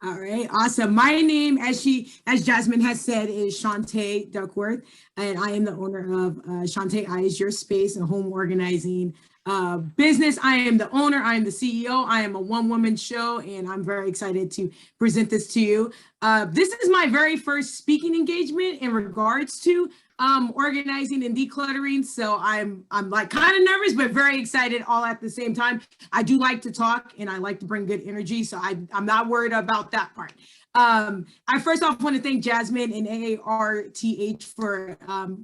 All right, awesome. My name, as Jasmine has said, is Shantae Duckworth, and I am the owner of Shantaeize, your space and home organizing business. I am the owner. I am the CEO. I am a one-woman show, and I'm very excited to present this to you. This is my very first speaking engagement in regards to organizing and decluttering. So I'm like kind of nervous, but very excited all at the same time. I do like to talk and I like to bring good energy. So I'm not worried about that part. I first off want to thank Jasmine and AARTH for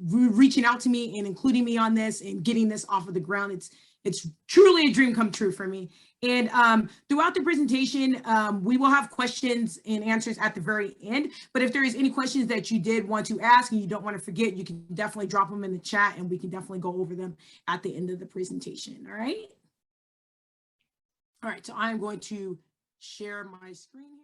reaching out to me and including me on this and getting this off of the ground. It's truly a dream come true for me. And throughout the presentation, we will have questions and answers at the very end. But if there is any questions that you did want to ask and you don't want to forget, you can definitely drop them in the chat and we can definitely go over them at the end of the presentation. All right. All right, so I'm going to share my screen here.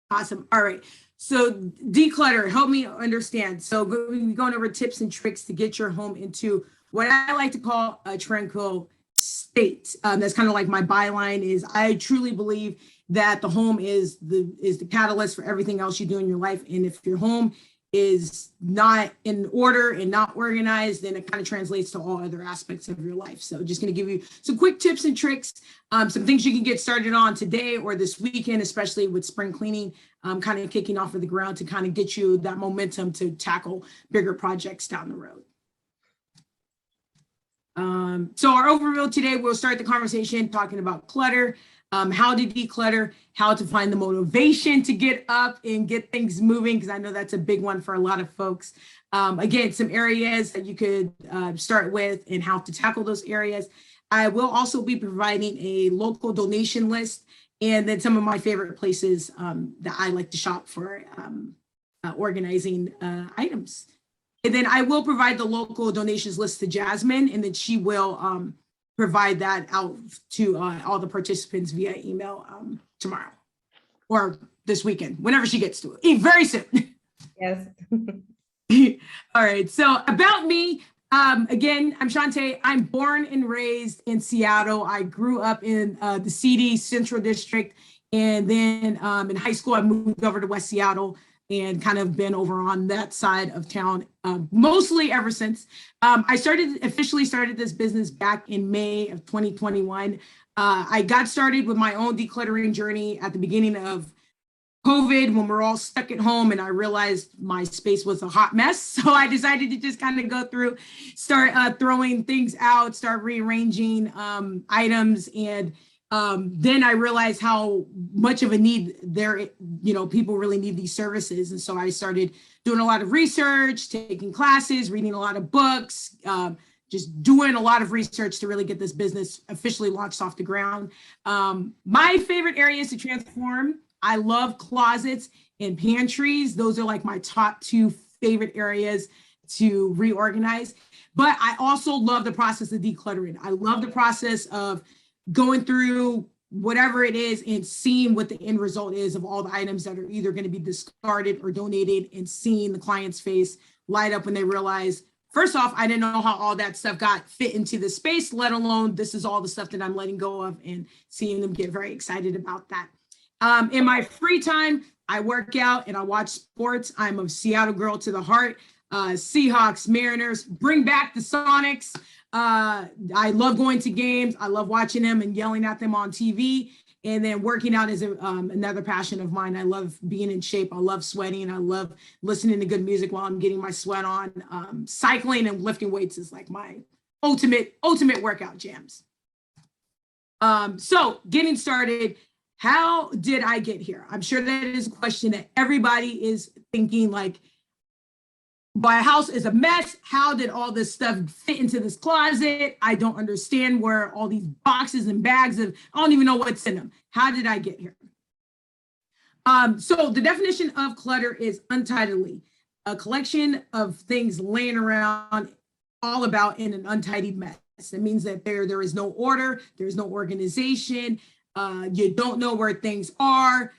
Awesome. All right. So declutter, help me understand. So we're going over tips and tricks to get your home into what I like to call a tranquil state. That's kind of like my byline is I truly believe that the home is the catalyst for everything else you do in your life. And if your home is not in order and not organized, then it kind of translates to all other aspects of your life. So just going to give you some quick tips and tricks, some things you can get started on today or this weekend, especially with spring cleaning, kind of kicking off of the ground to kind of get you that momentum to tackle bigger projects down the road. So our overview today, we'll start the conversation talking about clutter, how to declutter, how to find the motivation to get up and get things moving, because I know that's a big one for a lot of folks. Again, some areas that you could start with and how to tackle those areas. I will also be providing a local donation list and then some of my favorite places that I like to shop for organizing items. And then I will provide the local donations list to Jasmine, and then she will provide that out to all the participants via email tomorrow or this weekend, whenever she gets to it, very soon. Yes. All right, so about me, again, I'm Shantae. I'm born and raised in Seattle. I grew up in the CD Central District, and then in high school, I moved over to West Seattle and kind of been over on that side of town mostly ever since. I officially started this business back in May of 2021. I got started with my own decluttering journey at the beginning of COVID when we're all stuck at home, and I realized my space was a hot mess. So I decided to just kind of go through, start throwing things out, start rearranging items, and then I realized how much of a need there, people really need these services. And so I started doing a lot of research, taking classes, reading a lot of books, just doing a lot of research to really get this business officially launched off the ground. My favorite areas to transform, I love closets and pantries. Those are like my top two favorite areas to reorganize. But I also love the process of decluttering. I love the process of going through whatever it is and seeing what the end result is of all the items that are either going to be discarded or donated, and seeing the client's face light up when they realize, first off, I didn't know how all that stuff got fit into the space, let alone this is all the stuff that I'm letting go of, and seeing them get very excited about that. In my free time, I work out and I watch sports. I'm a Seattle girl to the heart. Seahawks, Mariners, bring back the Sonics. I love going to games. I love watching them and yelling at them on TV. And then working out is another passion of mine. I love being in shape. I love sweating. I love listening to good music while I'm getting my sweat on. Cycling and lifting weights is like my ultimate workout jams. So getting started, how did I get here? I'm sure that is a question that everybody is thinking, like, my house is a mess. How did all this stuff fit into this closet? I don't understand where all these boxes and bags of, I don't even know what's in them. How did I get here? So the definition of clutter is untidily, a collection of things laying around all about in an untidy mess. It means that there is no order, there's no organization, you don't know where things are.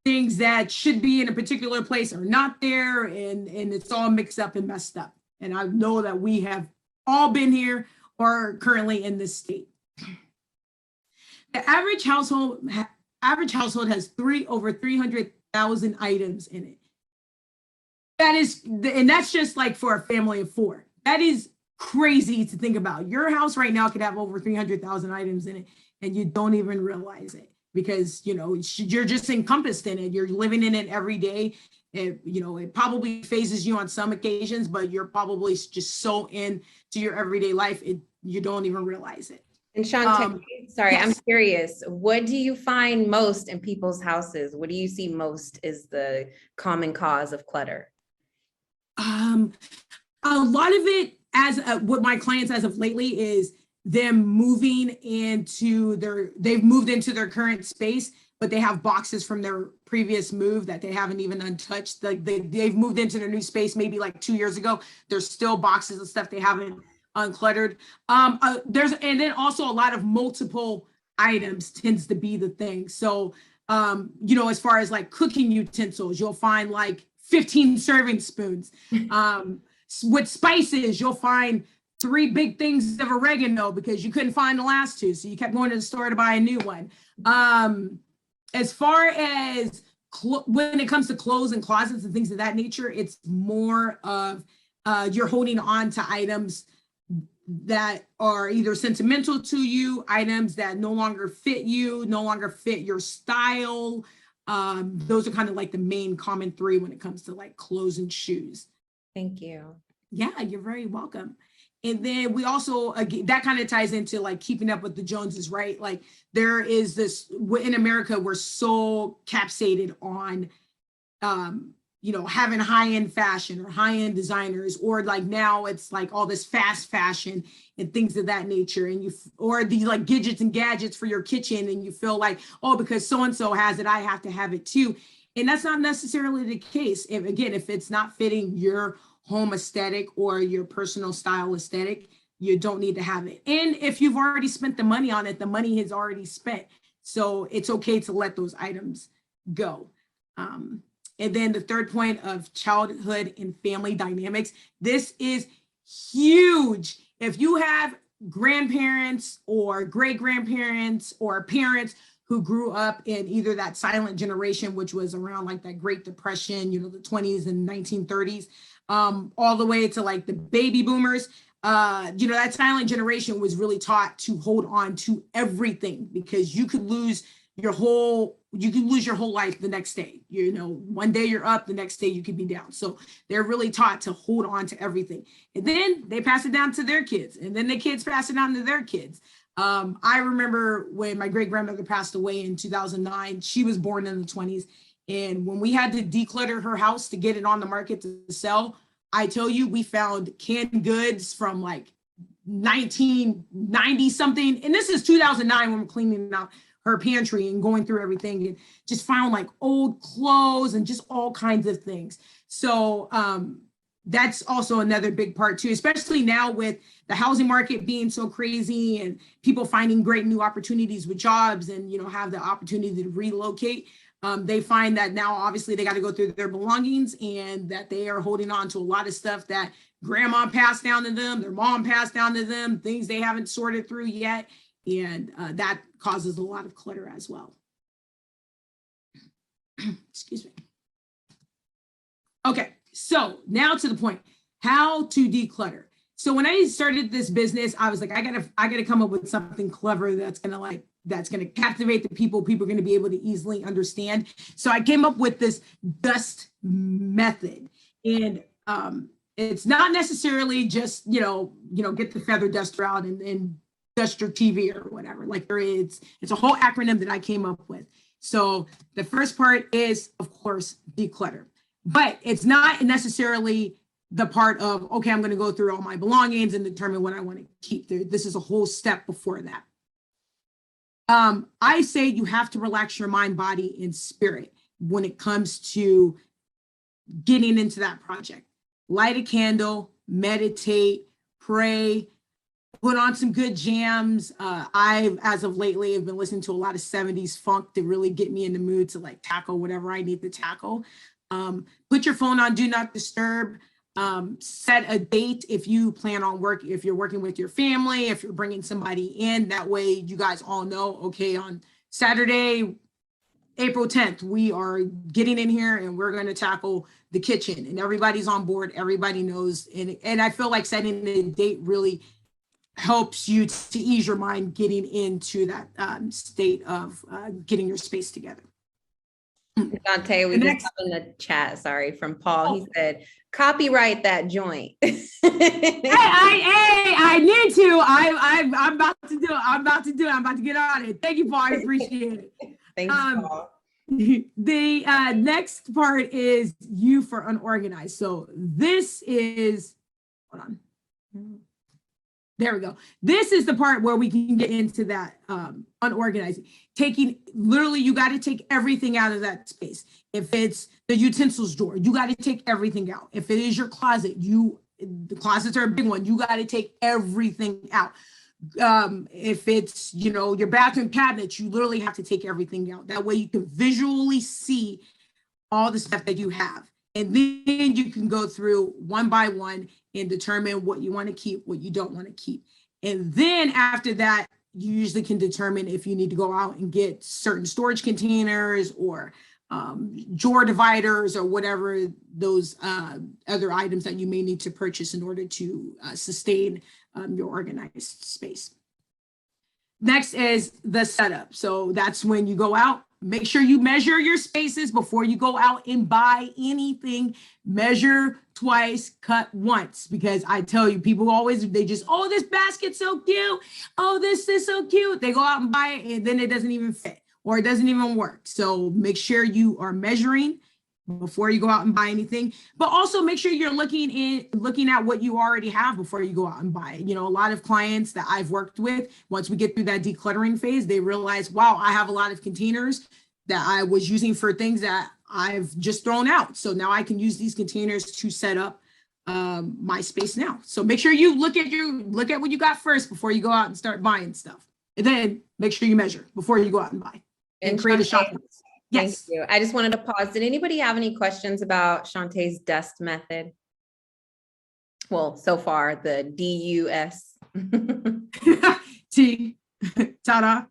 Things that should be in a particular place are not there, and it's all mixed up and messed up. And I know that we have all been here or currently in this state. The average household has over 300,000 1,000 items in it. And that's just like for a family of 4. That is crazy to think about. Your house right now could have over 300,000 items in it, and you don't even realize it because, you're just encompassed in it. You're living in it every day. It probably phases you on some occasions, but you're probably just so into your everyday life, you don't even realize it. And Shantae, sorry, yes. I'm curious. What do you find most in people's houses? What do you see most is the common cause of clutter? A lot of it, what my clients as of lately is them moving they've moved into their current space, but they have boxes from their previous move that they haven't even untouched. Like they've moved into their new space maybe like 2 years ago. There's still boxes of stuff they haven't uncluttered. And then also a lot of multiple items tends to be the thing. So, as far as like cooking utensils, you'll find like 15 serving spoons. With spices, you'll find 3 big things of oregano because you couldn't find the last 2. So you kept going to the store to buy a new one. As far as when it comes to clothes and closets and things of that nature, it's more of you're holding on to items that are either sentimental to you, items that no longer fit you, no longer fit your style. Those are kind of like the main common 3 when it comes to like clothes and shoes. Thank you. Yeah, you're very welcome. And then we also, that kind of ties into like keeping up with the Joneses, right? Like there is this, in America, we're so capsated on, having high-end fashion or high-end designers, or like now it's like all this fast fashion and things of that nature. And or these like gadgets and gadgets for your kitchen. And you feel like, oh, because so-and-so has it, I have to have it too. And that's not necessarily the case. If it's not fitting your home aesthetic or your personal style aesthetic, you don't need to have it. And if you've already spent the money on it, the money is already spent. So it's okay to let those items go. And then the third point of childhood and family dynamics. This is huge. If you have grandparents or great grandparents or parents who grew up in either that silent generation, which was around like that Great Depression, the 20s and 1930s, all the way to like the baby boomers, that silent generation was really taught to hold on to everything because you could lose your whole life the next day. One day you're up, the next day you could be down. So they're really taught to hold on to everything. And then they pass it down to their kids, and then the kids pass it down to their kids. I remember when my great grandmother passed away in 2009, she was born in the 20s. And when we had to declutter her house to get it on the market to sell, I tell you, we found canned goods from like 1990 something. And this is 2009 when we're cleaning out her pantry and going through everything, and just found like old clothes and just all kinds of things. So that's also another big part too, especially now with the housing market being so crazy and people finding great new opportunities with jobs and, have the opportunity to relocate. They find that now, obviously, they got to go through their belongings and that they are holding on to a lot of stuff that grandma passed down to them, their mom passed down to them, things they haven't sorted through yet. And that causes a lot of clutter as well. Excuse me. Okay, so now to the point, how to declutter. So when I started this business, I was like, I gotta come up with something clever that's gonna captivate the people are gonna be able to easily understand. So I came up with this dust method. And it's not necessarily just, get the feather duster out and dust your TV or whatever. Like it's a whole acronym that I came up with. So the first part is, of course, declutter, but it's not necessarily the part of, okay, I'm going to go through all my belongings and determine what I want to keep there. This is a whole step before that. I say you have to relax your mind, body, and spirit when it comes to getting into that project. Light a candle, meditate, pray, put on some good jams. As of lately, have been listening to a lot of 70s funk to really get me in the mood to like tackle whatever I need to tackle. Put your phone on do not disturb. Set a date if you plan on if you're working with your family, if you're bringing somebody in, that way you guys all know, okay, on Saturday, April 10th, we are getting in here and we're going to tackle the kitchen, and everybody's on board. Everybody knows. And I feel like setting the date really helps you to ease your mind getting into that state of getting your space together. Dante, we just have in the chat, sorry, from Paul. He said, copyright that joint. I need to. I'm about to do it. I'm about to get on it. Thank you, Paul. I appreciate it. Thanks, Paul. The next part is U for unorganized. So this is, hold on. There we go. This is the part where we can get into that unorganized. Literally, you got to take everything out of that space. If it's the utensils drawer, you got to take everything out. If it is your closet, the closets are a big one. You got to take everything out. If it's, your bathroom cabinets, you literally have to take everything out. That way you can visually see all the stuff that you have. And then you can go through one by one and determine what you want to keep, what you don't want to keep. And then after that, you usually can determine if you need to go out and get certain storage containers or drawer dividers or whatever those other items that you may need to purchase in order to sustain your organized space. Next is the setup. So that's when you go out. Make sure you measure your spaces before you go out and buy anything. Measure twice, cut once, because I tell you, people always, oh, this basket's so cute. Oh, this is so cute. They go out and buy it and then it doesn't even fit or it doesn't even work. So make sure you are measuring before you go out and buy anything, but also make sure you're looking at what you already have before you go out and buy it. A lot of clients that I've worked with, once we get through that decluttering phase, they realize, wow, I have a lot of containers that I was using for things that I've just thrown out. So now I can use these containers to set up my space now. So make sure you look at what you got first before you go out and start buying stuff. And then make sure you measure before you go out and buy and create a shopping list. Yes. Thank you. I just wanted to pause. Did anybody have any questions about Shantaeize's dust method? Well, so far, the DUS. T. Ta-da.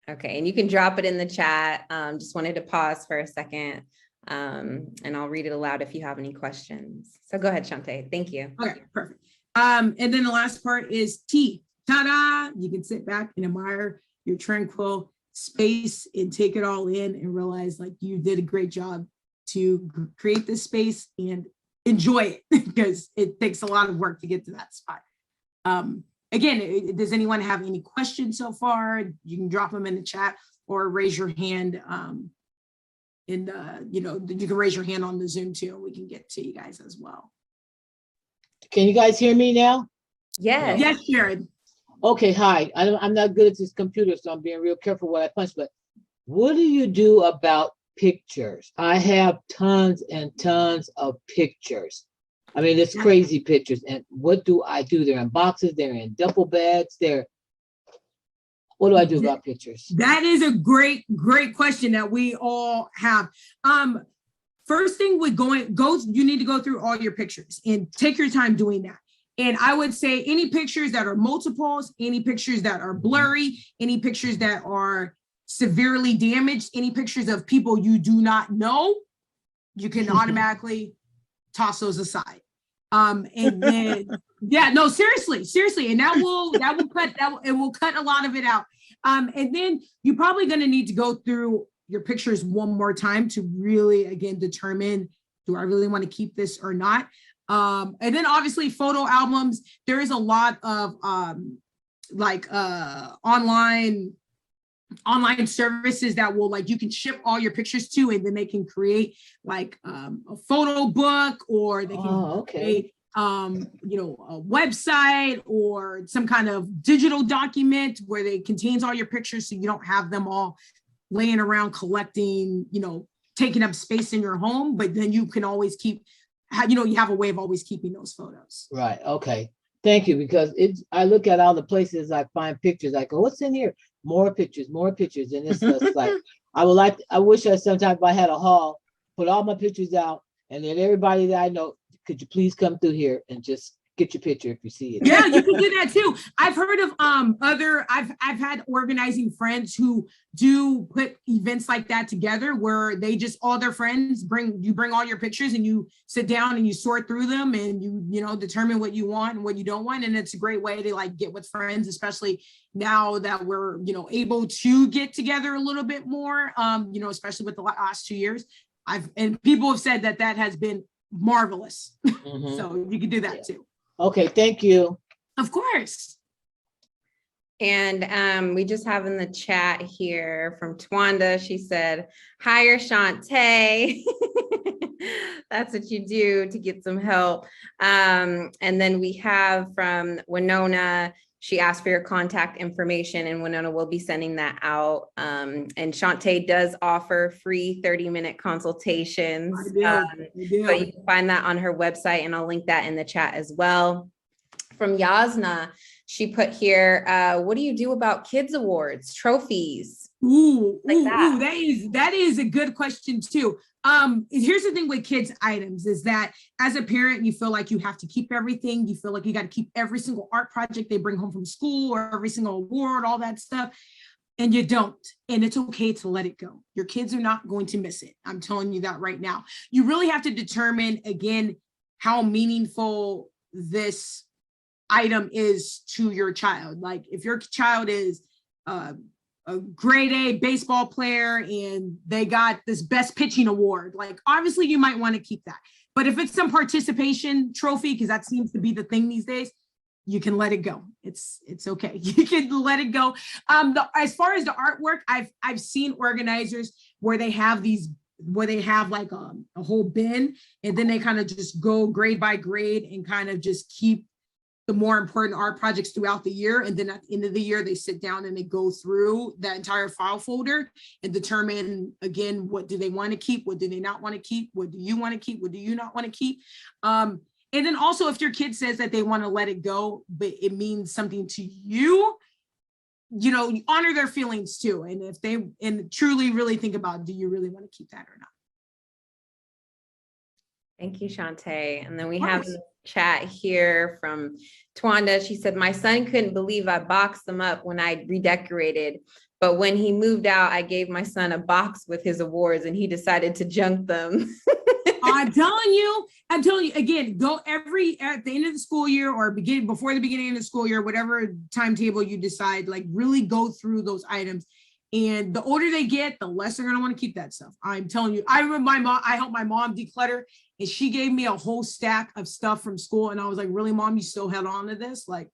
Okay, and you can drop it in the chat. Just wanted to pause for a second, and I'll read it aloud if you have any questions. So go ahead, Shantae. Thank you. Okay, perfect. And then the last part is T. Ta-da! You can sit back and admire your tranquil space and take it all in and realize like you did a great job to create this space and enjoy it because it takes a lot of work to get to that spot. Again, does anyone have any questions so far? You can drop them in the chat or raise your hand. You can raise your hand on the Zoom too. We can get to you guys as well. Can you guys hear me now? Yes. Yes, Sharon. Okay, hi. I'm not good at this computer, so I'm being real careful what I punch, but what do you do about pictures? I have tons and tons of pictures. I mean, it's crazy pictures. And what do I do? They're in boxes, they're in duffel bags, what do I do about pictures? That is a great question that we all have. First thing with you need to go through all your pictures and take your time doing that. And I would say any pictures that are multiples, any pictures that are blurry, any pictures that are severely damaged, any pictures of people you do not know, you can automatically toss those aside. And then, yeah, no, seriously. And that will cut a lot of it out. And then you're probably going to need to go through your pictures one more time to really, again, determine, do I really want to keep this or not? And then obviously photo albums, there is a lot of online services that will you can ship all your pictures to, and then they can create a photo book, or they can create a website or some kind of digital document where it contains all your pictures, so you don't have them all laying around collecting, taking up space in your home, but then you can always keep, you have a way of always keeping those photos. Right. Okay. Thank you. Because I look at all the places I find pictures. I go, what's in here? More pictures. And it's just like, I wish I sometimes if I had a haul, put all my pictures out, and then everybody that I know, could you please come through here and just get your picture if you see it. Yeah, you can do that too. I've heard of I've had organizing friends who do put events like that together where they just all their friends bring all your pictures and you sit down and you sort through them and you know determine what you want and what you don't want. And it's a great way to like get with friends, especially now that we're able to get together a little bit more, especially with the last 2 years. And people have said that has been marvelous. Mhm. So you can do that too. Okay, thank you. Of course. And we just have in the chat here from Twanda, she said, hire Shantae. That's what you do to get some help. And then we have from Winona, she asked for your contact information and Winona will be sending that out. And Shantae does offer free 30-minute consultations. I do. But you can find that on her website and I'll link that in the chat as well. From Yasna, she put here, what do you do about kids awards, trophies? Ooh, Like that. that is a good question too. Here's the thing with kids items is that as a parent, you feel like you have to keep everything. You feel like you got to keep every single art project they bring home from school or every single award, all that stuff. And you don't. And it's okay to let it go. Your kids are not going to miss it. I'm telling you that right now. You really have to determine, again, how meaningful this item is to your child. Like if your child is a grade A baseball player and they got this best pitching award, like obviously you might want to keep that. But if it's some participation trophy, because that seems to be the thing these days, you can let it go. It's okay. You can let it go. As far as the artwork, I've seen organizers where they have like a whole bin and then they kind of just go grade by grade and kind of just keep the more important art projects throughout the year. And then at the end of the year, they sit down and they go through that entire file folder and determine, again, what do they want to keep? What do they not want to keep? What do you want to keep? What do you not want to keep? And then also if your kid says that they want to let it go, but it means something to you, you honor their feelings too. And if they truly really think about, do you really want to keep that or not? Thank you, Shantae. And then we have a chat here from Twanda. She said, my son couldn't believe I boxed them up when I redecorated, but when he moved out, I gave my son a box with his awards and he decided to junk them. I'm telling you again, go at the end of the school year or before the beginning of the school year, whatever timetable you decide, like really go through those items. And the older they get, the less they're going to want to keep that stuff. I'm telling you, I remember I helped my mom declutter and she gave me a whole stack of stuff from school. And I was like, really, Mom, you still held on to this? And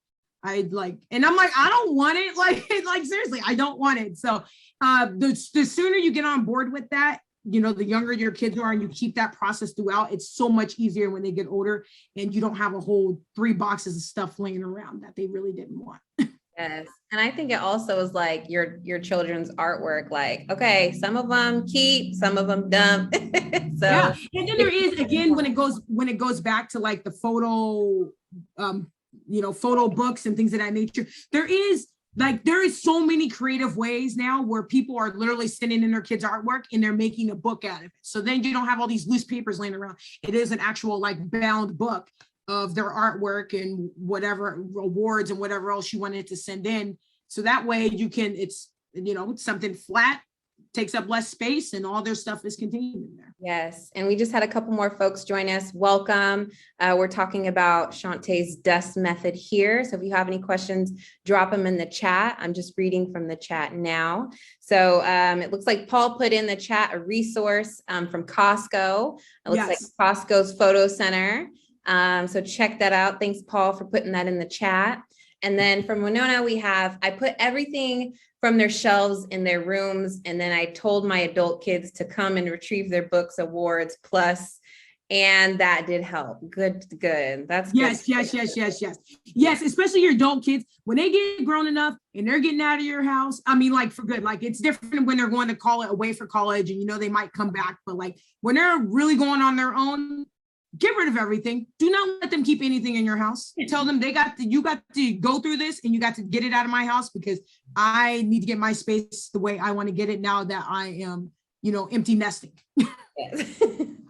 I'm like, I don't want it. Like seriously, I don't want it. So the sooner you get on board with that, the younger your kids are and you keep that process throughout, it's so much easier when they get older and you don't have a whole 3 boxes of stuff laying around that they really didn't want. Yes. And I think it also is like your children's artwork, like, okay, some of them keep, some of them dump. So yeah. And then there is, again, when it goes back to like the photo, photo books and things of that nature, there is so many creative ways now where people are literally sending in their kids' artwork and they're making a book out of it. So then you don't have all these loose papers laying around. It is an actual like bound book of their artwork and whatever awards and whatever else you wanted to send in. So that way it's something flat, takes up less space and all their stuff is contained in there. Yes. And we just had a couple more folks join us. Welcome. We're talking about Shantae's dust method here. So if you have any questions, drop them in the chat. I'm just reading from the chat now. So it looks like Paul put in the chat a resource from Costco. It looks like Costco's Photo Center. So check that out. Thanks, Paul, for putting that in the chat. And then from Winona, I put everything from their shelves in their rooms. And then I told my adult kids to come and retrieve their books, awards, plus, and that did help. Good. That's good. Yes, especially your adult kids. When they get grown enough and they're getting out of your house, I mean, like for good, like it's different when they're going to call it away for college and they might come back. But like when they're really going on their own, get rid of everything. Do not let them keep anything in your house. Tell them you got to go through this and you got to get it out of my house because I need to get my space the way I want to get it now that I am, empty nesting. Yes.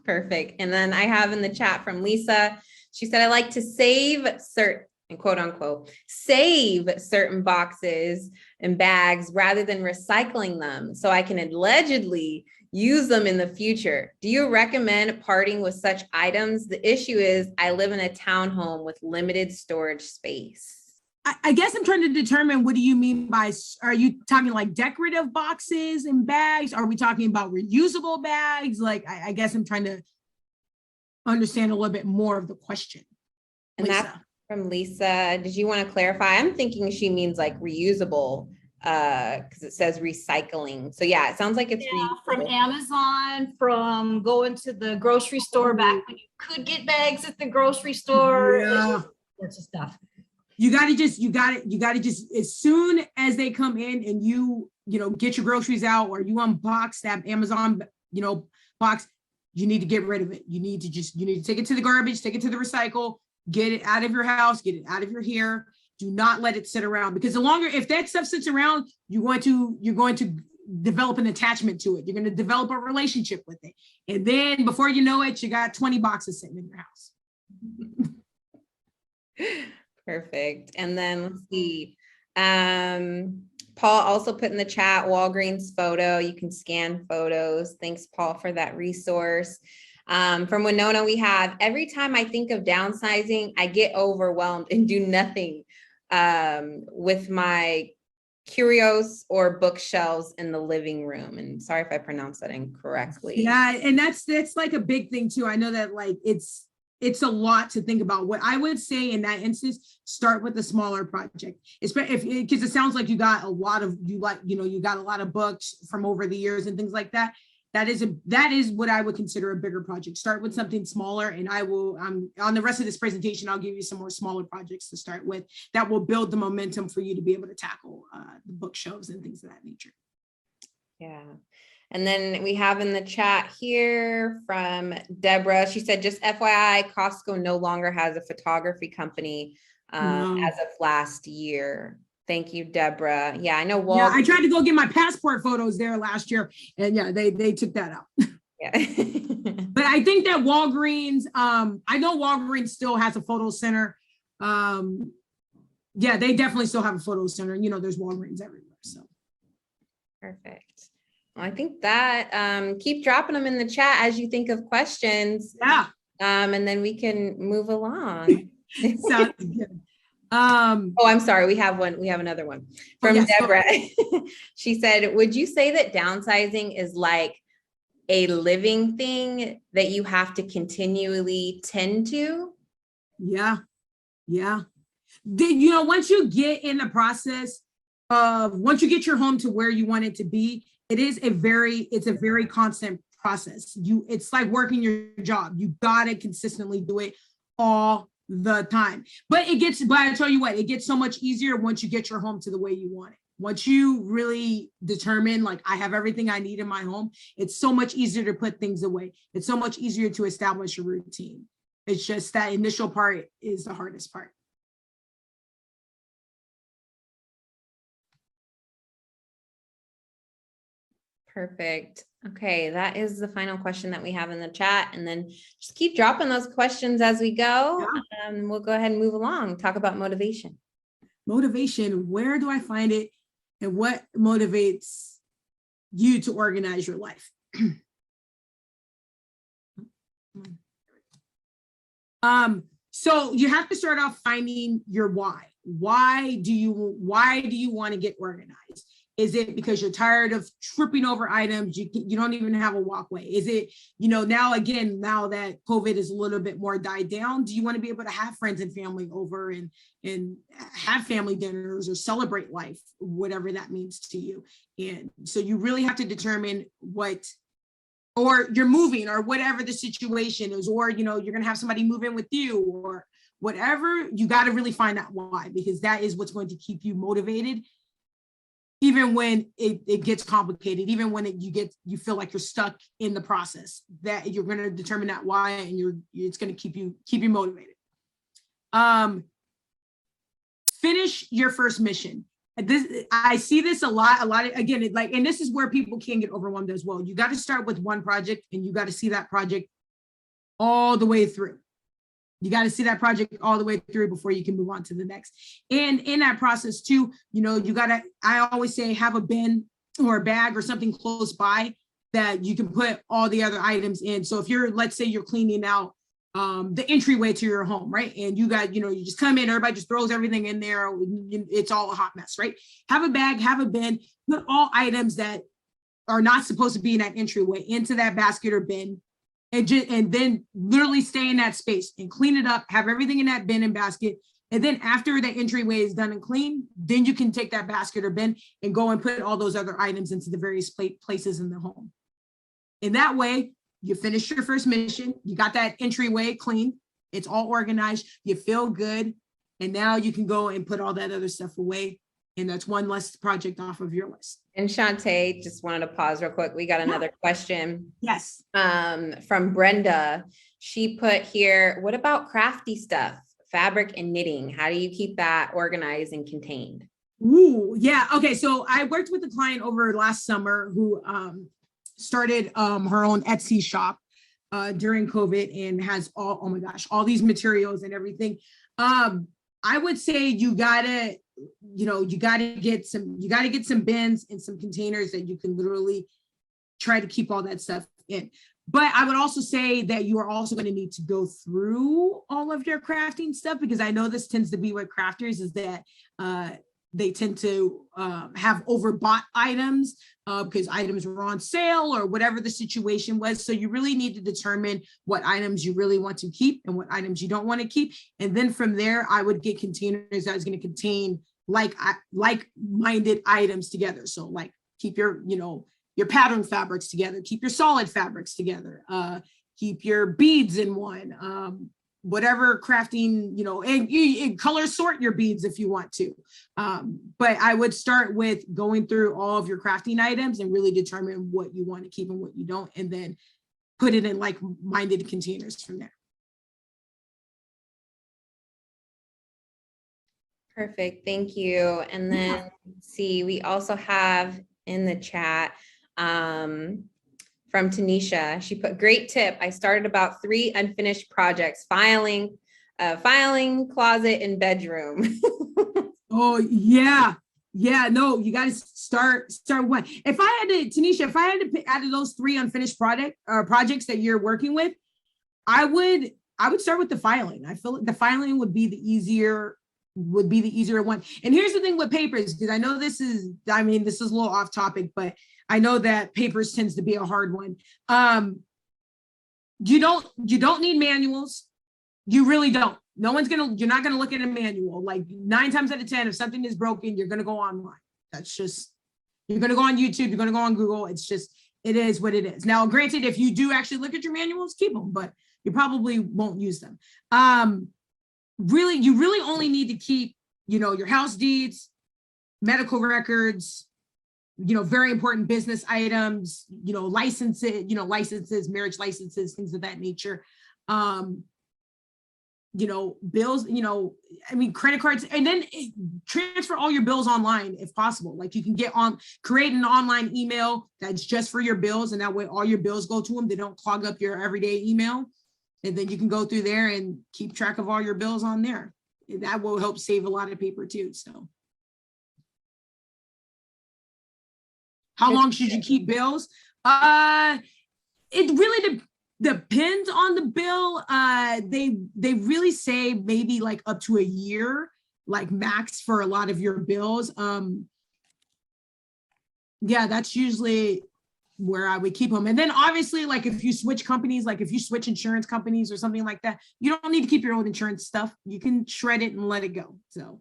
Perfect. And then I have in the chat from Lisa, She said, I like to save certain, quote unquote, save certain boxes and bags rather than recycling them so I can allegedly use them in the future. Do you recommend parting with such items? The issue is I live in a townhome with limited storage space. I guess I'm trying to determine, what do you mean by, are you talking like decorative boxes and bags? Are we talking about reusable bags? Like, I guess I'm trying to understand a little bit more of the question. And Lisa. that's from Lisa. Did you want to clarify? I'm thinking she means like reusable, because it says recycling. So yeah, it sounds like it's from Amazon, from going to the grocery store back when you could get bags at the grocery store. Yeah. Sorts of stuff. You got to just, as soon as they come in and you get your groceries out, or you unbox that Amazon, box, you need to get rid of it. You need to take it to the garbage, take it to the recycle, get it out of your house, get it out of your hair. Do not let it sit around, because if that stuff sits around, you're going to develop an attachment to it. You're going to develop a relationship with it. And then before you know it, you got 20 boxes sitting in your house. Perfect. And then let's see. Paul also put in the chat Walgreens photo. You can scan photos. Thanks, Paul, for that resource. From Winona, we have, every time I think of downsizing, I get overwhelmed and do nothing with my curios or bookshelves in the living room. And sorry if I pronounced that incorrectly. Yeah, and that's like a big thing too. I know that like it's a lot to think about. What I would say in that instance, start with a smaller project, especially because it sounds like you got a lot of books from over the years and things like that. That is what I would consider a bigger project. Start with something smaller, and I will on the rest of this presentation, I'll give you some more smaller projects to start with that will build the momentum for you to be able to tackle the bookshelves and things of that nature. Yeah. And then we have in the chat here from Deborah. She said, just FYI, Costco no longer has a photography company as of last year. Thank you, Deborah. Yeah, I know. Yeah, I tried to go get my passport photos there last year, and yeah, they took that out. Yeah. But I think that Walgreens, I know Walgreens still has a photo center. Yeah, they definitely still have a photo center. There's Walgreens everywhere. So perfect. Well, I think that keep dropping them in the chat as you think of questions. Yeah. And then we can move along. Sounds good. Oh, I'm sorry. We have another one from Deborah. She said, would you say that downsizing is like a living thing that you have to continually tend to? Yeah. Once you get in the process of, once you get your home to where you want it to be, it's a very constant process. It's like working your job. You gotta consistently do it all the time. But I tell you what, it gets so much easier once you get your home to the way you want it. Once you really determine, like, I have everything I need in my home, it's so much easier to put things away. It's so much easier to establish a routine. It's just that initial part is the hardest part. Perfect. Okay, that is the final question that we have in the chat. And then just keep dropping those questions as we go. Yeah. We'll go ahead and move along, talk about motivation. Motivation, where do I find it? And what motivates you to organize your life? So you have to start off finding your why. Why do you want to get organized? Is it because you're tired of tripping over items? You don't even have a walkway. Is it, now that COVID is a little bit more died down, do you want to be able to have friends and family over and have family dinners or celebrate life, whatever that means to you? And so you really have to determine or you're moving or whatever the situation is, or, you're going to have somebody move in with you or whatever. You got to really find that why, because that is what's going to keep you motivated. Even when it gets complicated, even when you feel like you're stuck in the process, that you're going to determine that why, and it's going to keep you motivated. Finish your first mission. I see this a lot. Again, and this is where people can get overwhelmed as well. You got to start with one project, and you got to see that project all the way through. You got to see that project all the way through before you can move on to the next. And in that process too, you know, you got to, I always say, have a bin or a bag or something close by that you can put all the other items in. So if you're, let's say you're cleaning out the entryway to your home, right? And you got, you know, you just come in, everybody just throws everything in there. It's all a hot mess, right? Have a bag, have a bin, put all items that are not supposed to be in that entryway into that basket or bin. And then literally stay in that space and clean it up, have everything in that bin and basket. And then after the entryway is done and clean, then you can take that basket or bin and go and put all those other items into the various places in the home. In that way, you finished your first mission, you got that entryway clean, it's all organized, you feel good, and now you can go and put all that other stuff away. And that's one less project off of your list. And Shantae, just wanted to pause real quick. We got another question. Yes. From Brenda. She put here, what about crafty stuff, fabric and knitting? How do you keep that organized and contained? Ooh, yeah. Okay. So I worked with a client over last summer who started her own Etsy shop during COVID and has all, oh my gosh, all these materials and everything. I would say you gotta get some bins and some containers that you can literally try to keep all that stuff in. But I would also say that you are also going to need to go through all of your crafting stuff, because I know this tends to be what crafters is that they tend to have overbought items because items were on sale or whatever the situation was. So you really need to determine what items you really want to keep and what items you don't want to keep. And then from there, I would get containers that is going to contain like-minded items together. So like keep your pattern fabrics together, keep your solid fabrics together, keep your beads in one, whatever crafting, and you color sort your beads if you want to. But I would start with going through all of your crafting items and really determine what you want to keep and what you don't, and then put it in like-minded containers from there. Perfect, thank you. And then see, we also have in the chat from Tanisha. She put, great tip. I started about 3 unfinished projects, filing, closet, and bedroom. Oh yeah. Yeah, no, you guys start one. If I had to, Tanisha, if I had to pick out of those 3 unfinished projects that you're working with, I would start with the filing. I feel like the filing would be the easier one. And here's the thing with papers, because I know this is a little off topic, but I know that papers tends to be a hard one. You don't need manuals. You really don't. You're not gonna look at a manual. Like 9 times out of 10, if something is broken, you're gonna go online. That's just, you're gonna go on YouTube, you're gonna go on Google. It is what it is. Now, granted, if you do actually look at your manuals, keep them, but you probably won't use them. You really only need to keep, your house deeds, medical records, very important business items, licenses, marriage licenses, things of that nature. Bills, credit cards, and then transfer all your bills online if possible. Like you can create an online email that's just for your bills, and that way all your bills go to them. They don't clog up your everyday email. And then you can go through there and keep track of all your bills on there. That will help save a lot of paper too. So how long should you keep bills? It really depends on the bill. They really say maybe like up to a year, like max for a lot of your bills. Yeah, that's usually where I would keep them. And then obviously, like if you switch companies, like if you switch insurance companies or something like that, you don't need to keep your old insurance stuff. You can shred it and let it go. So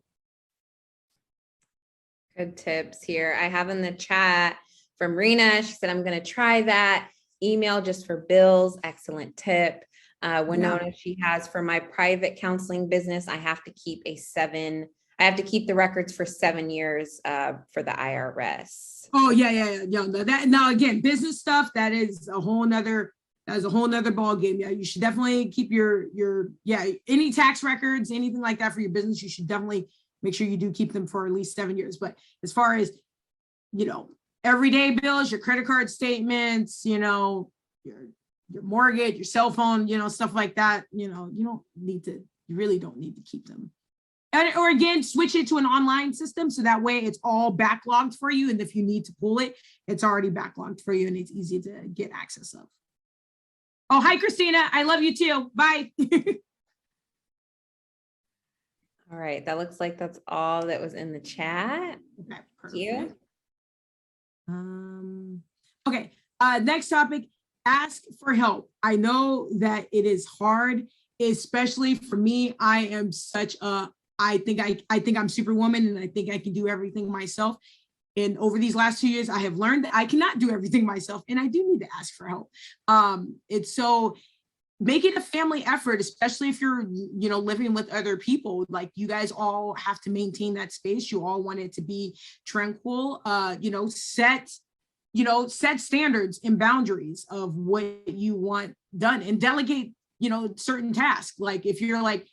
good tips here. I have in the chat from Rena. She said, I'm going to try that. Email just for bills. Excellent tip. Winona, she has, for my private counseling business, I have to keep the records for 7 years for the IRS. Oh yeah. Now again, business stuff, that is a whole nother ball game. Yeah, you should definitely keep your any tax records, anything like that for your business. You should definitely make sure you do keep them for at least 7 years. But as far as everyday bills, your credit card statements, your your mortgage, your cell phone, stuff like that, you really don't need to keep them. Or again, switch it to an online system so that way it's all backlogged for you. And if you need to pull it, it's already backlogged for you and it's easy to get access of. Oh, hi, Christina. I love you too. Bye. All right, that looks like that's all that was in the chat. Okay, Thank you. Okay, next topic, ask for help. I know that it is hard, especially for me. I am such a, I think I'm Superwoman and I think I can do everything myself. And over these last 2 years, I have learned that I cannot do everything myself and I do need to ask for help. It's so, make it a family effort, especially if you're, living with other people. Like you guys all have to maintain that space. You all want it to be tranquil, set standards and boundaries of what you want done and delegate, certain tasks. Like if you're like,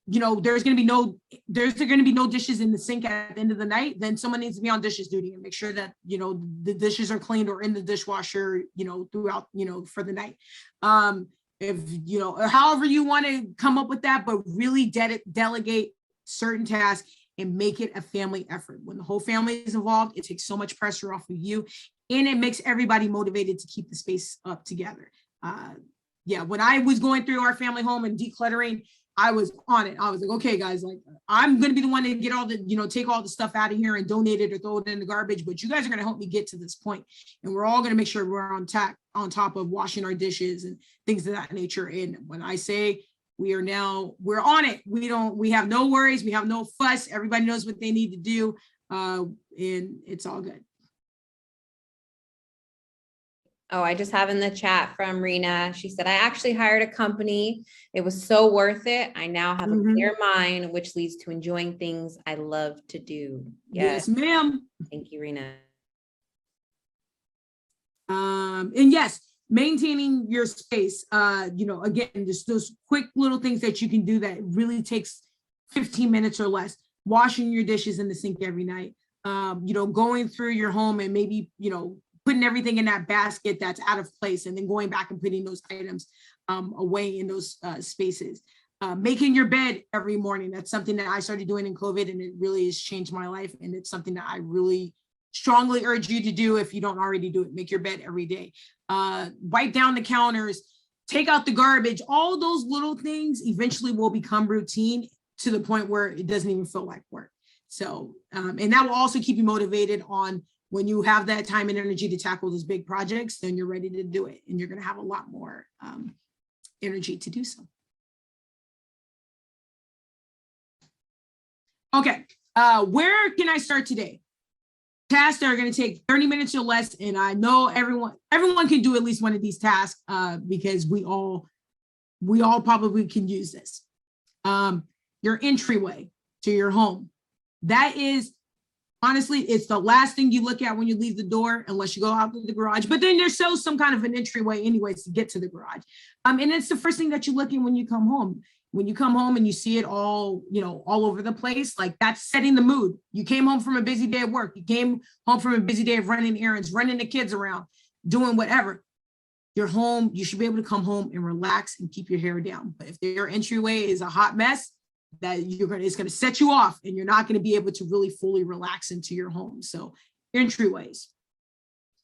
there's going to be no dishes in the sink at the end of the night, then someone needs to be on dishes duty and make sure that, the dishes are cleaned or in the dishwasher, throughout, for the night. If, or however you want to come up with that, but really delegate certain tasks and make it a family effort. When the whole family is involved, it takes so much pressure off of you and it makes everybody motivated to keep the space up together. When I was going through our family home and decluttering, I was on it. I was like, okay, guys, like I'm going to be the one to get all the, take all the stuff out of here and donate it or throw it in the garbage, but you guys are going to help me get to this point. And we're all going to make sure we're on top of washing our dishes and things of that nature. And when I say we're on it, we have no worries. We have no fuss. Everybody knows what they need to do. And it's all good. Oh, I just have in the chat from Rena. She said, I actually hired a company. It was so worth it. I now have a clear mind, which leads to enjoying things I love to do. Yes, ma'am. Thank you, Rena. And yes, maintaining your space, again, just those quick little things that you can do that really takes 15 minutes or less. Washing your dishes in the sink every night, going through your home and maybe, putting everything in that basket that's out of place and then going back and putting those items away in those spaces. Making your bed every morning. That's something that I started doing in COVID and it really has changed my life. And it's something that I really strongly urge you to do if you don't already do it. Make your bed every day. Wipe down the counters, take out the garbage. All those little things eventually will become routine to the point where it doesn't even feel like work. So, and that will also keep you motivated on when you have that time and energy to tackle those big projects, then you're ready to do it. And you're going to have a lot more energy to do so. Okay, where can I start today? Tasks that are going to take 30 minutes or less. And I know everyone can do at least one of these tasks because we all probably can use this. Your entryway to your home. That is, honestly, it's the last thing you look at when you leave the door, unless you go out to the garage. But then there's still some kind of an entryway anyways to get to the garage. And it's the first thing that you look at when you come home. When you come home and you see it all, all over the place, like that's setting the mood. You came home from a busy day of work. You came home from a busy day of running errands, running the kids around, doing whatever. You're home. You should be able to come home and relax and keep your hair down. But if your entryway is a hot mess, it's going to set you off and you're not going to be able to really fully relax into your home. So entryways,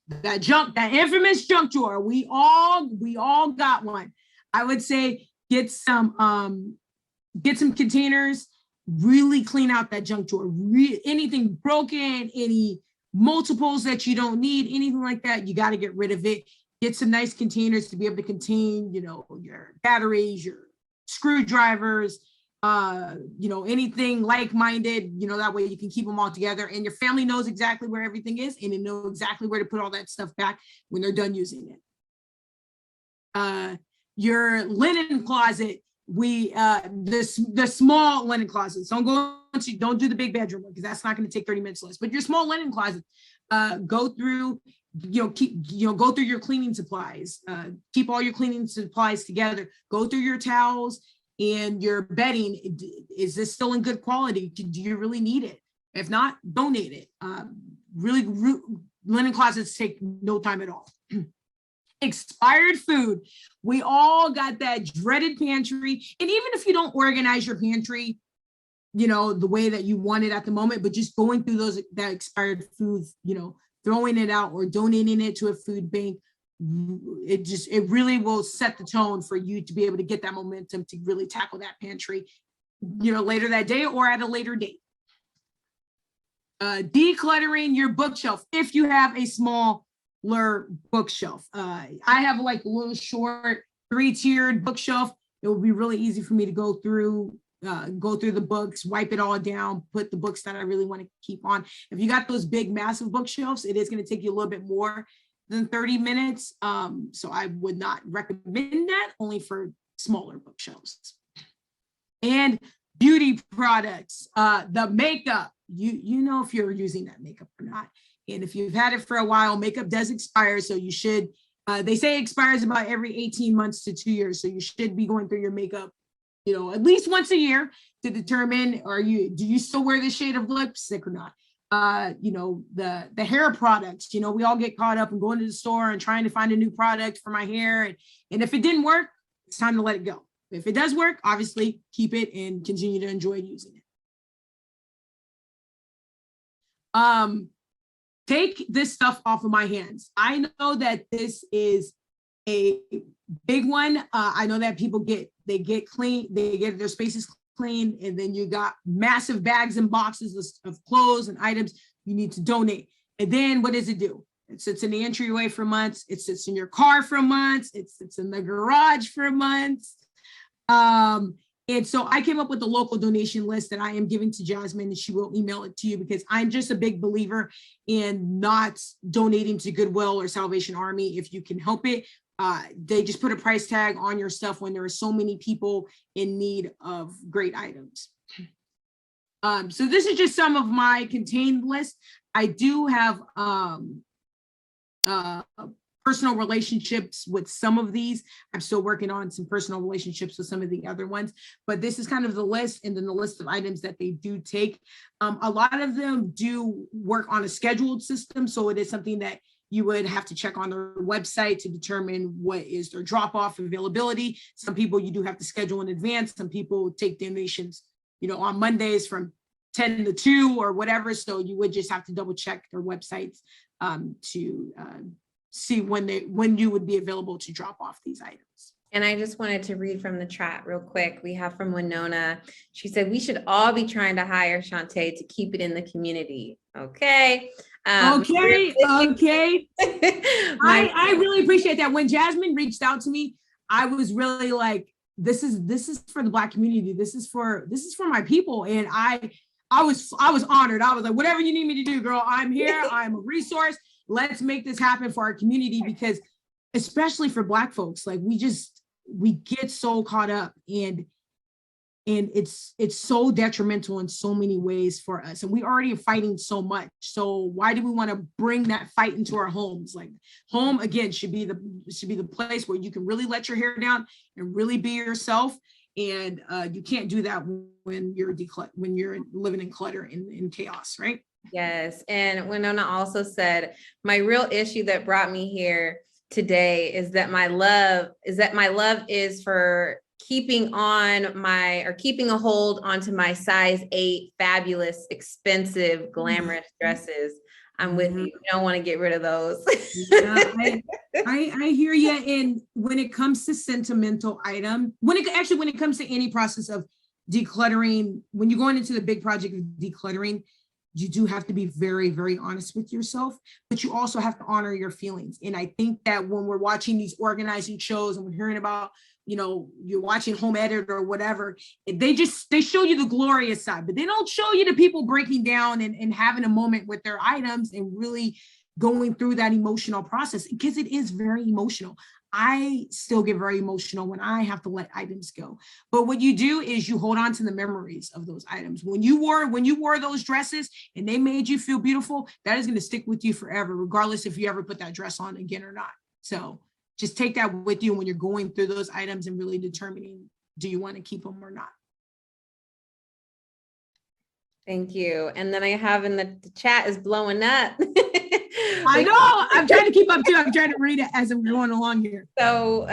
that infamous junk drawer, we all got one. I would say get some containers, really clean out that junk drawer. Anything broken, any multiples that you don't need, anything like that, you got to get rid of it. Get some nice containers to be able to contain, your batteries, your screwdrivers, anything like-minded, that way you can keep them all together and your family knows exactly where everything is and they know exactly where to put all that stuff back when they're done using it. Your linen closet, the small linen closets, don't do the big bedroom because that's not going to take 30 minutes less, but your small linen closet, go through, go through your cleaning supplies, keep all your cleaning supplies together, go through your towels and your bedding. Is this still in good quality? Do you really need it? If not, donate it. Linen closets take no time at all. expired food. We all got that dreaded pantry. And even if you don't organize your pantry, you know, the way that you want it at the moment, but just going through that expired foods, you know, throwing it out or donating it to a food bank, it really will set the tone for you to be able to get that momentum to really tackle that pantry, you know, later that day or at a later date. Decluttering your bookshelf if you have a smaller bookshelf. I have like a little short 3-tiered bookshelf. It will be really easy for me to go through the books, wipe it all down, put the books that I really want to keep on. If you got those big, massive bookshelves, it is going to take you a little bit more than 30 minutes. So I would not recommend that, only for smaller bookshelves. And beauty products, the makeup, you know if you're using that makeup or not. And if you've had it for a while, makeup does expire. So you should, they say it expires about every 18 months to 2 years. So you should be going through your makeup, you know, at least once a year to determine, do you still wear this shade of lipstick or not? You know, the hair products, you know, we all get caught up in going to the store and trying to find a new product for my hair. And if it didn't work, it's time to let it go. If it does work, obviously keep it and continue to enjoy using it. Take this stuff off of my hands. I know that this is a big one. I know that people get clean, they get their spaces clean, and then you got massive bags and boxes of clothes and items you need to donate. And then what does it do? It sits in the entryway for months. It sits in your car for months. It sits in the garage for months. And so I came up with a local donation list that I am giving to Jasmine, and she will email it to you, because I'm just a big believer in not donating to Goodwill or Salvation Army if you can help it. They just put a price tag on your stuff when there are so many people in need of great items. So this is just some of my contained list. I do have personal relationships with some of these. I'm still working on some personal relationships with some of the other ones, but this is kind of the list, and then the list of items that they do take. A lot of them do work on a scheduled system, so it is something that you would have to check on their website to determine what is their drop-off availability. Some people you do have to schedule in advance. Some people take donations, you know, on Mondays from 10 to 2 or whatever. So you would just have to double check their websites to see when you would be available to drop off these items. And I just wanted to read from the chat real quick. We have from Winona. She said, we should all be trying to hire Shantae to keep it in the community. Okay. Okay. I really appreciate that. When Jasmine reached out to me, I was really like, this is for the Black community. This is for my people. And I was honored. I was like, whatever you need me to do, girl, I'm here. I'm a resource. Let's make this happen for our community, because especially for Black folks, like we get so caught up, and it's so detrimental in so many ways for us. And we already are fighting so much. So why do we want to bring that fight into our homes? Like, home again should be the place where you can really let your hair down and really be yourself. And you can't do that when you're living in clutter and chaos, right? Yes. And Winona also said, my real issue that brought me here today is that my love is for keeping a hold onto my size 8 fabulous, expensive, glamorous dresses. I'm with you. You don't want to get rid of those. Yeah, I hear you. And when it comes to sentimental item, when it comes to any process of decluttering, when you're going into the big project of decluttering, you do have to be very, very honest with yourself, but you also have to honor your feelings. And I think that when we're watching these organizing shows and we're hearing about, you know, you're watching Home Edit or whatever, they show you the glorious side, but they don't show you the people breaking down and having a moment with their items and really going through that emotional process, because it is very emotional. I still get very emotional when I have to let items go. But what you do is you hold on to the memories of those items. When you wore those dresses and they made you feel beautiful, that is going to stick with you forever, regardless if you ever put that dress on again or not. So just take that with you when you're going through those items and really determining, do you want to keep them or not? Thank you. And then I have in the chat is blowing up. I know. I'm trying to keep up too. I'm trying to read it as I'm going along here. So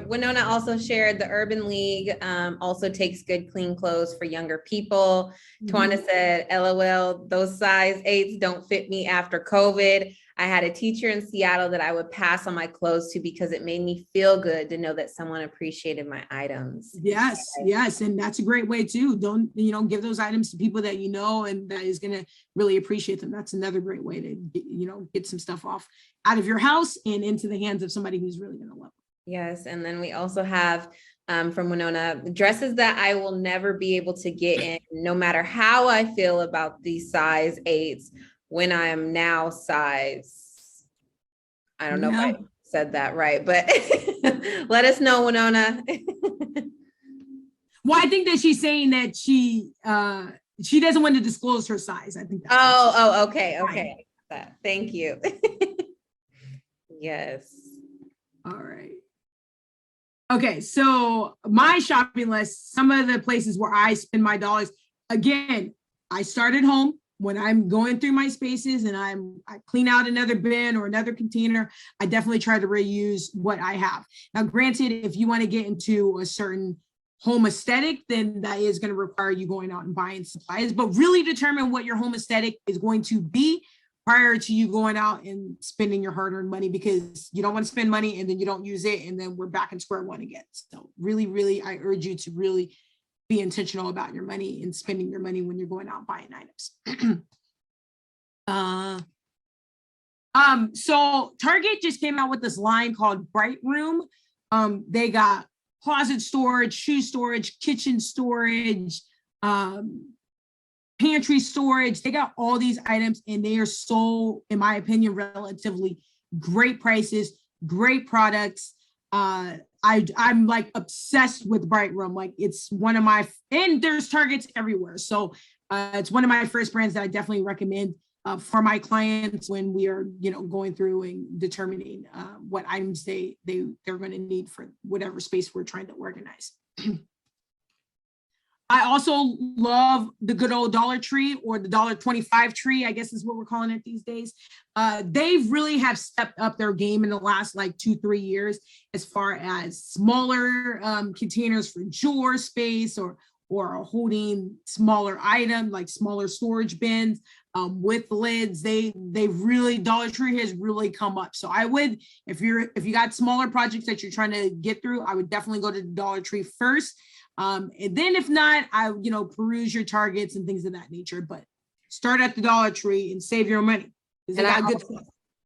Winona also shared the Urban League also takes good, clean clothes for younger people. Tawanda said, LOL, those size 8s don't fit me after COVID. I had a teacher in Seattle that I would pass on my clothes to because it made me feel good to know that someone appreciated my items. Yes, yes. And that's a great way too. Don't, give those items to people that you know and that is going to really appreciate them. That's another great way to, get some stuff off out of your house and into the hands of somebody who's really going to love it. Yes. And then we also have from Winona, dresses that I will never be able to get in, no matter how I feel about these size 8s. When I am now size, I don't know if I said that right, but let us know, Winona. Well, I think that she's saying that she doesn't want to disclose her size. I think that's okay. Thank you. Yes. All right. Okay, so my shopping list, some of the places where I spend my dollars, again, I start at home. When I'm going through my spaces and I clean out another bin or another container, I definitely try to reuse what I have. Now, granted, if you want to get into a certain home aesthetic, then that is going to require you going out and buying supplies, but really determine what your home aesthetic is going to be prior to you going out and spending your hard-earned money, because you don't want to spend money and then you don't use it and then we're back in square one again. So really, I urge you to really be intentional about your money and spending your money when you're going out buying items. So Target just came out with this line called Bright Room. They got closet storage, shoe storage, kitchen storage, pantry storage. They got all these items and they are so, in my opinion, relatively great prices, great products. I'm like obsessed with Bright Room. Like it's one of my, and there's Targets everywhere. So it's one of my first brands that I definitely recommend for my clients when we are, going through and determining what items they're going to need for whatever space we're trying to organize. I also love the good old Dollar Tree, or the $1.25 tree, I guess is what we're calling it these days. They really have stepped up their game in the last like 2-3 years, as far as smaller containers for drawer space or holding smaller item, like smaller storage bins with lids. They really, Dollar Tree has really come up. So I would, if you got smaller projects that you're trying to get through, I would definitely go to the Dollar Tree first. And then if not, I peruse your Targets and things of that nature, but start at the Dollar Tree and save your money.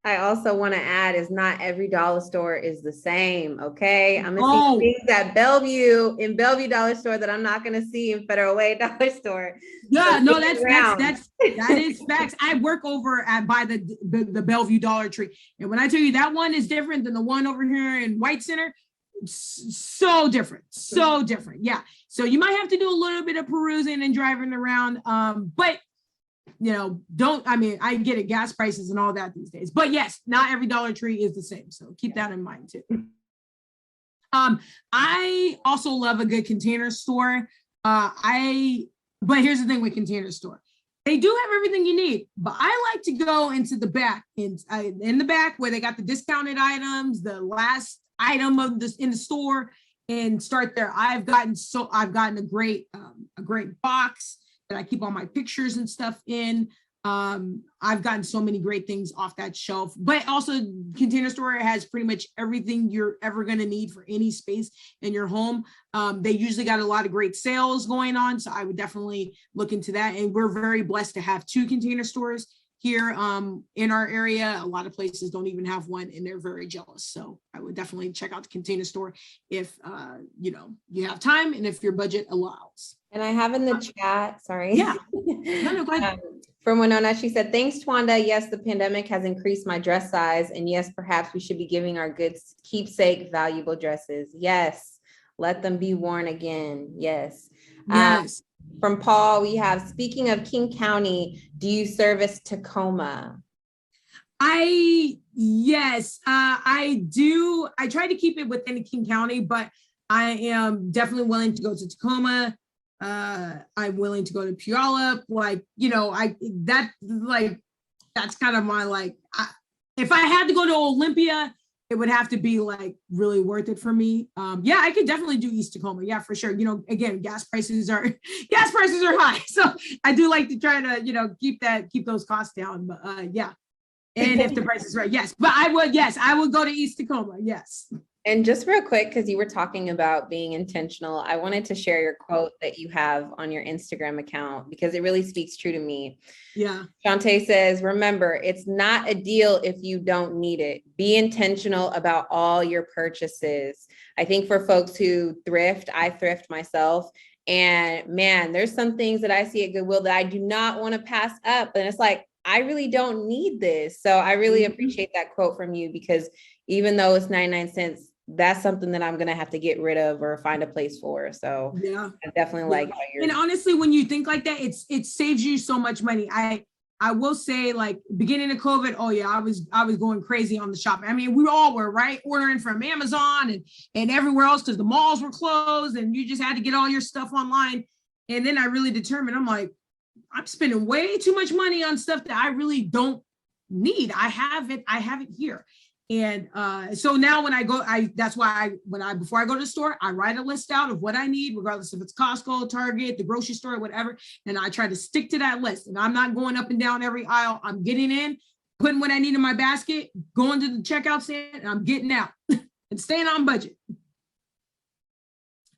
I also want to add is not every dollar store is the same. Okay. I'm gonna see things at Bellevue Dollar Store that I'm not gonna see in Federal Way Dollar Store. Yeah, so no, that is facts. I work over by the Bellevue Dollar Tree. And when I tell you that one is different than the one over here in White Center, so different. Yeah. So you might have to do a little bit of perusing and driving around. But I get it, gas prices and all that these days. But yes, not every Dollar Tree is the same. So keep that in mind too. I also love a good Container Store. But here's the thing with Container Store. They do have everything you need, but I like to go into the back, in the back where they got the discounted items, the last item of this in the store, and start there. I've gotten a great box that I keep all my pictures and stuff in. I've gotten so many great things off that shelf, but also Container Store has pretty much everything you're ever going to need for any space in your home. They usually got a lot of great sales going on, so I would definitely look into that. And we're very blessed to have 2 Container Stores here in our area. A lot of places don't even have one and they're very jealous. So I would definitely check out the Container Store if you have time and if your budget allows. And I have in the chat, sorry. Yeah. No, go ahead. From Winona, she said, thanks, Tawanda. Yes, the pandemic has increased my dress size. And yes, perhaps we should be giving our good keepsake valuable dresses. Yes, let them be worn again. Yes. Yes. From Paul, we have, speaking of King County, do you service Tacoma? Yes, I do. I try to keep it within King County, but I am definitely willing to go to Tacoma. I'm willing to go to Puyallup. That's kind of my if I had to go to Olympia, it would have to be like really worth it for me. Yeah, I could definitely do East Tacoma. Yeah, for sure. You know, again, gas prices are high. So I do like to try to, you know, keep those costs down. But yeah. And if the price is right, yes. But I would go to East Tacoma. Yes. And just real quick, because you were talking about being intentional, I wanted to share your quote that you have on your Instagram account because it really speaks true to me. Yeah. Shantae says, remember, it's not a deal if you don't need it. Be intentional about all your purchases. I think for folks who thrift, I thrift myself. And man, there's some things that I see at Goodwill that I do not want to pass up. And it's like, I really don't need this. So I really appreciate that quote from you because even though it's 99 cents, that's something that I'm going to have to get rid of or find a place for. So yeah, I definitely like how you're. And honestly, when you think like that, it saves you so much money. I will say, like, beginning of COVID, oh yeah, I was going crazy on the shopping. I mean, we all were, right? Ordering from Amazon and everywhere else because the malls were closed and you just had to get all your stuff online. And then I really determined, I'm like, I'm spending way too much money on stuff that I really don't need. I have it here. And so now when I go, that's why before I go to the store, I write a list out of what I need, regardless if it's Costco, Target, the grocery store, whatever. And I try to stick to that list. And I'm not going up and down every aisle. I'm getting in, putting what I need in my basket, going to the checkout stand, and I'm getting out and staying on budget.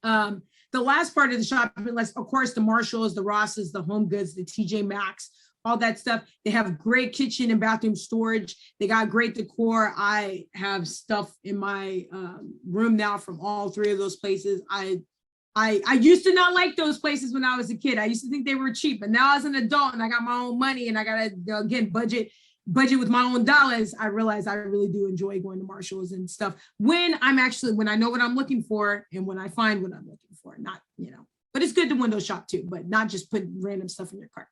The last part of the shopping list, of course, the Marshalls, the Rosses, the Home Goods, the TJ Maxx, all that stuff. They have great kitchen and bathroom storage. They got great decor. I have stuff in my room now from all three of those places. I used to not like those places when I was a kid. I used to think they were cheap, but now as an adult and I got my own money and I got to, again, budget with my own dollars, I realize I really do enjoy going to Marshalls and stuff when I know what I'm looking for and when I find what I'm looking for, not, you know, but it's good to window shop too, but not just put random stuff in your cart.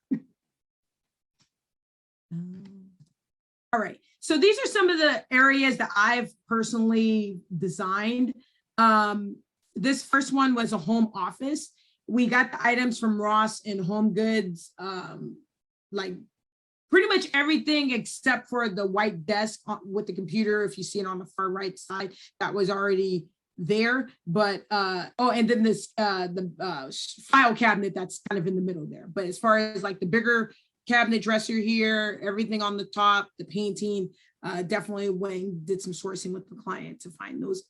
All right, so these are some of the areas that I've personally designed. This first one was a home office. We got the items from Ross and Home Goods, like pretty much everything except for the white desk with the computer. If you see it on the far right side, that was already there. But and then this the file cabinet that's kind of in the middle there. But as far as like the bigger cabinet dresser here, everything on the top, the painting, definitely did some sourcing with the client to find those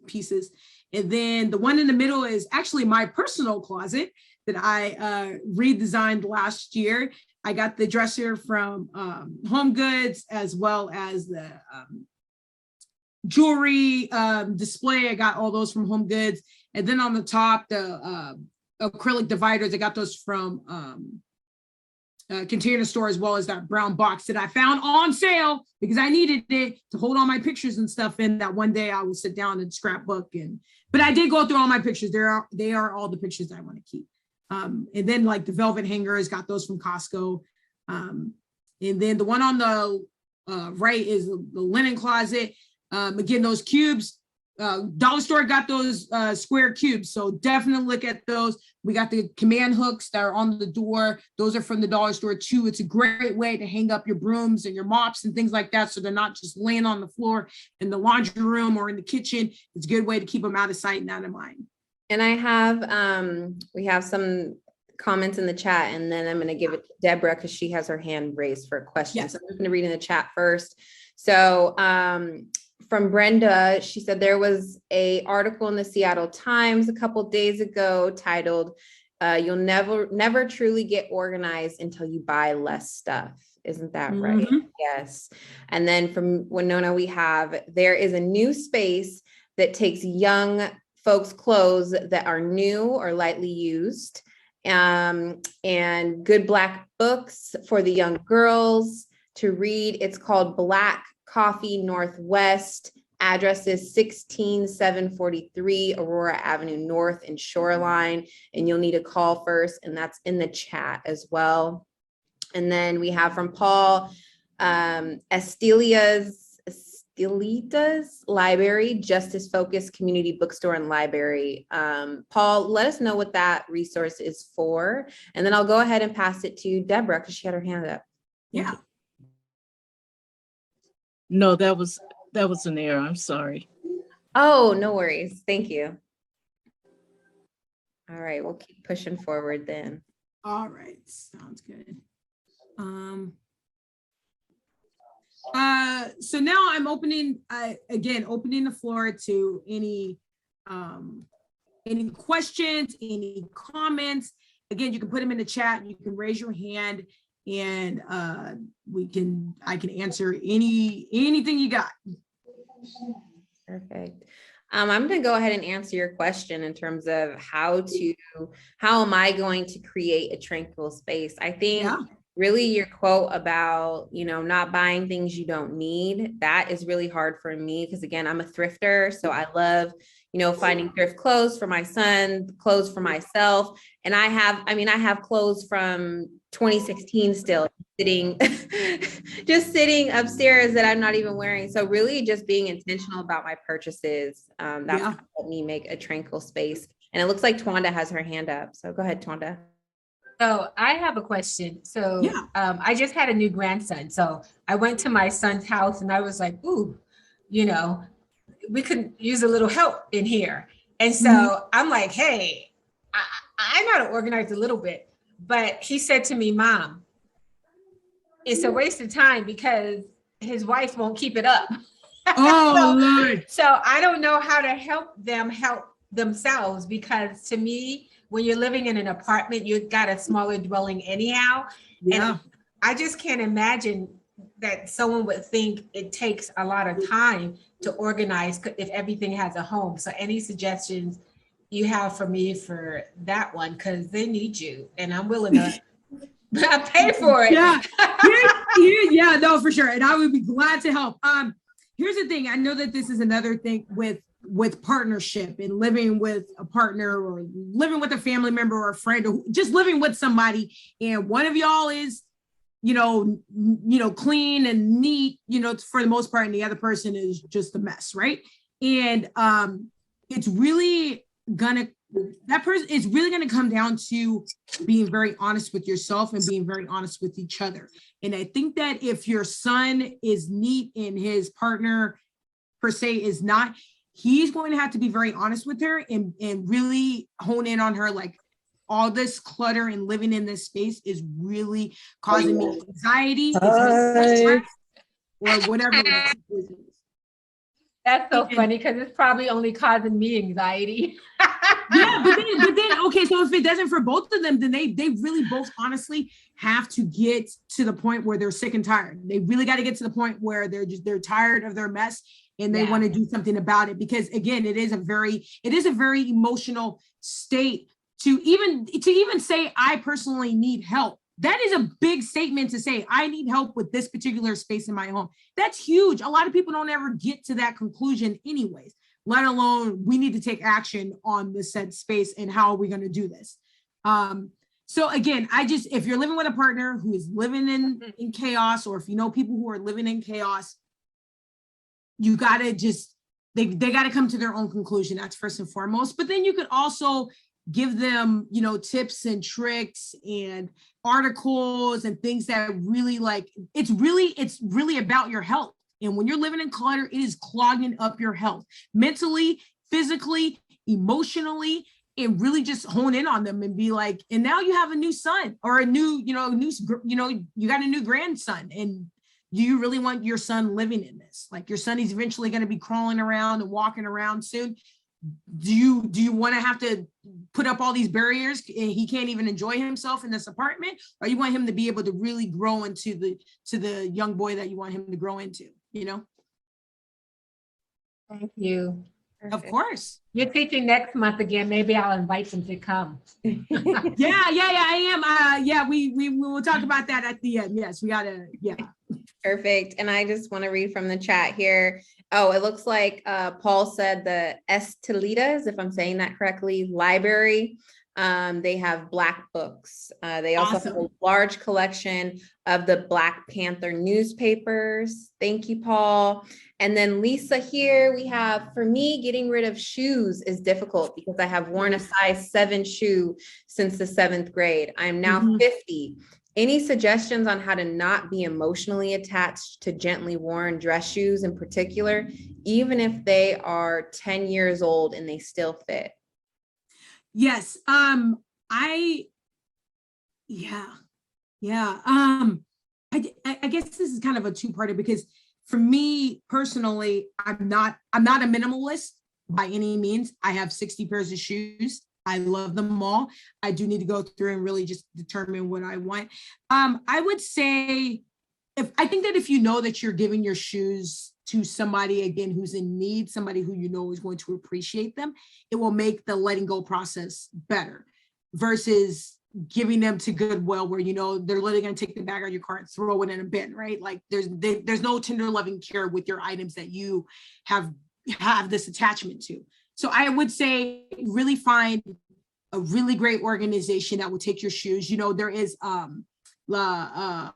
pieces. And then the one in the middle is actually my personal closet that I redesigned last year. I got the dresser from Home Goods as well as the jewelry display. I got all those from Home Goods. And then on the top, the acrylic dividers, I got those from Container Store, as well as that brown box that I found on sale because I needed it to hold all my pictures and stuff in. That one day I will sit down and scrapbook, but I did go through all my pictures. They are all the pictures I want to keep. And then like the velvet hangers, got those from Costco. And then the one on the right is the linen closet. Again, those cubes, Dollar Store got those square cubes, so definitely look at those. We got the command hooks that are on the door. Those are from the Dollar Store too. It's a great way to hang up your brooms and your mops and things like that, so they're not just laying on the floor in the laundry room or in the kitchen. It's a good way to keep them out of sight and out of mind. And I have, we have some comments in the chat, and then I'm going to give it to Deborah because she has her hand raised for a question. Yes. So I'm just going to read in the chat first. So from Brenda, she said there was an article in the Seattle Times a couple days ago titled, "You'll never truly get organized until you buy less stuff." Isn't that right? Yes. And then from Winona, we have, there is a new space that takes young folks' clothes that are new or lightly used, and good Black books for the young girls to read. It's called Black Coffee Northwest. Address is 16743 Aurora Avenue North in Shoreline, and you'll need a call first, and that's in the chat as well. And then we have from Paul, Estelia's Library, Justice Focused Community Bookstore and Library. Paul, let us know what that resource is for, and then I'll go ahead and pass it to Deborah because she had her hand up. Yeah. No, that was an error. I'm sorry. Oh, no worries. Thank you. All right, we'll keep pushing forward then. All right, sounds good. So now I'm opening the floor to any questions, any comments. Again, you can put them in the chat. You can raise your hand, and I can answer anything you got. Perfect. I'm going to go ahead and answer your question in terms of how am I going to create a tranquil space? I think really your quote about, not buying things you don't need, that is really hard for me because again, I'm a thrifter. So I love, finding thrift clothes for my son, clothes for myself. And I have clothes from 2016 still just sitting upstairs that I'm not even wearing. So really just being intentional about my purchases. That's what helped me make a tranquil space. And it looks like Twanda has her hand up. So go ahead, Twanda. So I have a question. So I just had a new grandson. So I went to my son's house and I was like, ooh, we could use a little help in here. And so I'm like, hey, I know how to organize a little bit. But he said to me, Mom, it's a waste of time because his wife won't keep it up. Oh, Lord. So I don't know how to help them help themselves because to me, when you're living in an apartment, you've got a smaller dwelling anyhow. And I just can't imagine that someone would think it takes a lot of time to organize if everything has a home. So any suggestions you have for me for that one, because they need you and I'm willing to pay for it. Yeah, no, for sure. And I would be glad to help. Here's the thing. I know that this is another thing with partnership and living with a partner or living with a family member or a friend or just living with somebody. And one of y'all is, clean and neat, for the most part, and the other person is just a mess, right? And it's really gonna come down to being very honest with yourself and being very honest with each other. And I think that if your son is neat and his partner per se is not, he's going to have to be very honest with her and really hone in on her, like, all this clutter and living in this space is really causing me anxiety or whatever. That's so funny because it's probably only causing me anxiety. but then, okay, so if it doesn't for both of them, then they really both honestly have to get to the point where they're sick and tired. They really got to get to the point where they're tired of their mess and they want to do something about it. Because again, it is a very emotional state to even say, I personally need help. That is a big statement to say, I need help with this particular space in my home. That's huge. A lot of people don't ever get to that conclusion anyways, let alone we need to take action on the said space and how are we going to do this? So again, if you're living with a partner who is living in chaos, or if you know people who are living in chaos, you got to they got to come to their own conclusion. That's first and foremost. But then you could also give them, tips and tricks and articles and things that really it's really about your health. And when you're living in clutter, it is clogging up your health mentally, physically, emotionally, and really just hone in on them and be like, and now you have a new son or a new, you got a new grandson. And do you really want your son living in this? Like, your son is eventually going to be crawling around and walking around soon. Do you want to have to put up all these barriers and he can't even enjoy himself in this apartment? Or you want him to be able to really grow into the young boy that you want him to grow into, Thank you. Of course. You're teaching next month again. Maybe I'll invite them to come. Yeah, I am. We will talk about that at the end. Yes, we gotta, Perfect. And I just want to read from the chat here. Oh, it looks like Paul said the Estelitas, if I'm saying that correctly, library. They have Black books. They also have a large collection of the Black Panther newspapers. Thank you, Paul. And then Lisa here, we have, for me, getting rid of shoes is difficult because I have worn a size 7 shoe since the 7th grade. I'm now 50. Any suggestions on how to not be emotionally attached to gently worn dress shoes in particular, even if they are 10 years old and they still fit? Yes. I guess this is kind of a two-parter because for me personally, I'm not a minimalist by any means. I have 60 pairs of shoes. I love them all. I do need to go through and really just determine what I want. I would say I think that if you know that you're giving your shoes to somebody again who's in need, somebody who you know is going to appreciate them, it will make the letting go process better versus giving them to Goodwill where you know they're literally going to take the bag out of your car and throw it in a bin, right? Like there's no tender loving care with your items that you have this attachment to. So I would say really find a really great organization that will take your shoes. You know, there is what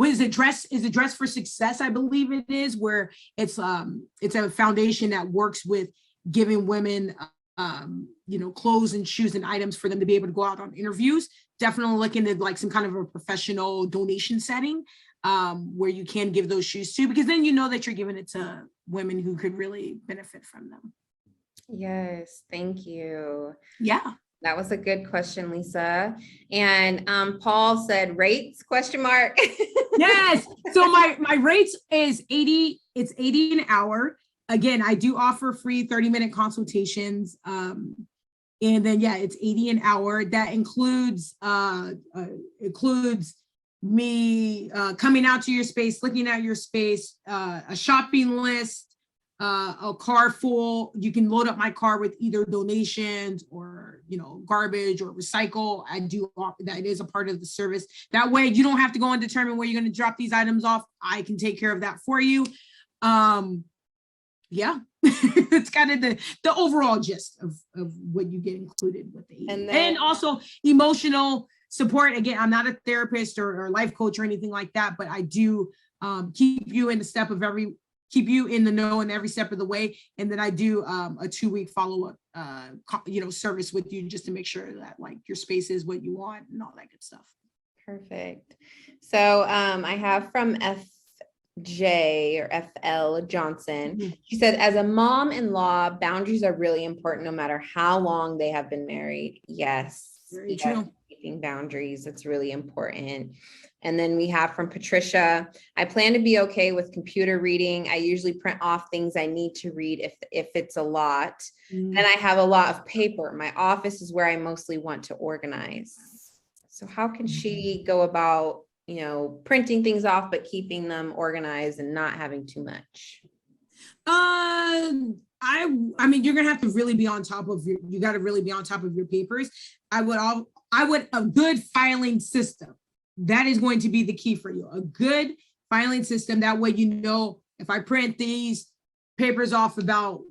is it, Dress for Success, I believe it is, where it's a foundation that works with giving women you know, clothes and shoes and items for them to be able to go out on interviews. Definitely looking at like some kind of a professional donation setting where you can give those shoes to, because then you know that you're giving it to women who could really benefit from them. Yes, thank you. Yeah. That was a good question, Lisa. And Paul said rates, question mark. Yes. So my rates is 80, it's 80 an hour. Again, I do offer free 30-minute consultations. And then, yeah, it's 80 an hour. That includes me coming out to your space, looking at your space, a shopping list, a car full. You can load up my car with either donations or, you know, garbage or recycle. I do that is a part of the service. That way you don't have to go and determine where you're going to drop these items off. I can take care of that for you. Yeah, it's kind of the overall gist of what you get included with the and also emotional support. Again, I'm not a therapist or life coach or anything like that, but I do keep you in the know in every step of the way. And then I do a 2-week follow-up service with you just to make sure that like your space is what you want and all that good stuff. Perfect. So I have from FJ or FL Johnson. Mm-hmm. She said, as a mom-in-law, boundaries are really important no matter how long they have been married. Yes. Very true. Keeping boundaries, it's really important. And then we have from Patricia, I plan to be okay with computer reading. I usually print off things I need to read if it's a lot. And I have a lot of paper. My office is where I mostly want to organize. So how can she go about, you know, printing things off, but keeping them organized and not having too much? I mean, you're gonna have to really be on top of you got to really be on top of your papers. I would a good filing system. That is going to be the key for you. A good filing system. That way, you know, if I print these papers off about,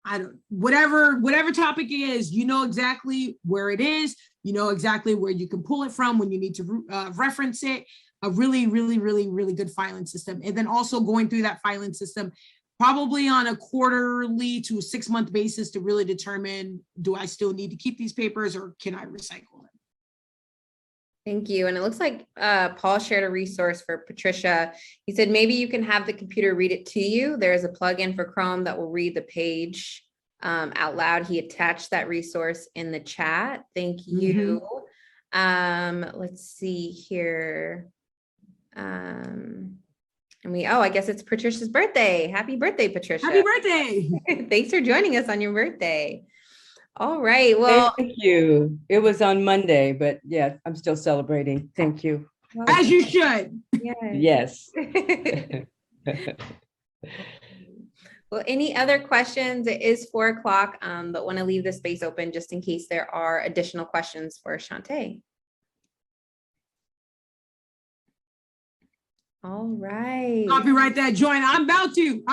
I don't, whatever topic it is, you know exactly where it is. You know exactly where you can pull it from when you need to reference it. A really, really, really, really good filing system. And then also going through that filing system, probably on a quarterly to 6-month basis to really determine, do I still need to keep these papers or can I recycle them? Thank you. And it looks like Paul shared a resource for Patricia. He said, maybe you can have the computer read it to you. There's a plugin for Chrome that will read the page out loud. He attached that resource in the chat. Thank you. Let's see here. I guess it's Patricia's birthday. Happy birthday, Patricia. Happy birthday. Thanks for joining us on your birthday. All right. Well, thank you. It was on Monday, but yeah, I'm still celebrating. Thank you. As you should. Yes. Well, any other questions? It is 4:00, but want to leave the space open just in case there are additional questions for Shantae. All right. Copyright that joint. I'm about to.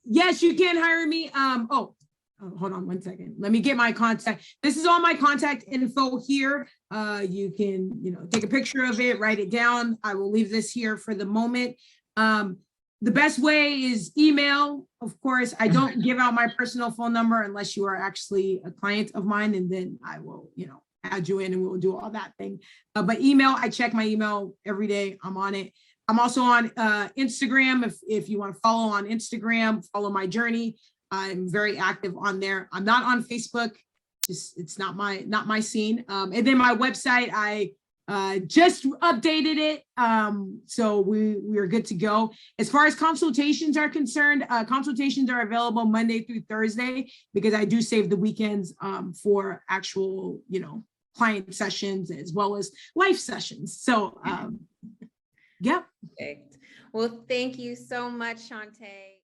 Yes, you can hire me. Hold on 1 second. Let me get my contact. This is all my contact info here. You can, take a picture of it, write it down. I will leave this here for the moment. The best way is email. Of course, I don't give out my personal phone number unless you are actually a client of mine, and then I will, add you in and we'll do all that thing. But email, I check my email every day. I'm on it. I'm also on Instagram. If you want to follow on Instagram, follow my journey. I'm very active on there. I'm not on Facebook. It's not my scene. And then my website, I just updated it. So we are good to go. As far as consultations are concerned, consultations are available Monday through Thursday, because I do save the weekends for actual, client sessions as well as life sessions. So, yep. Perfect. Well, thank you so much, Shantae.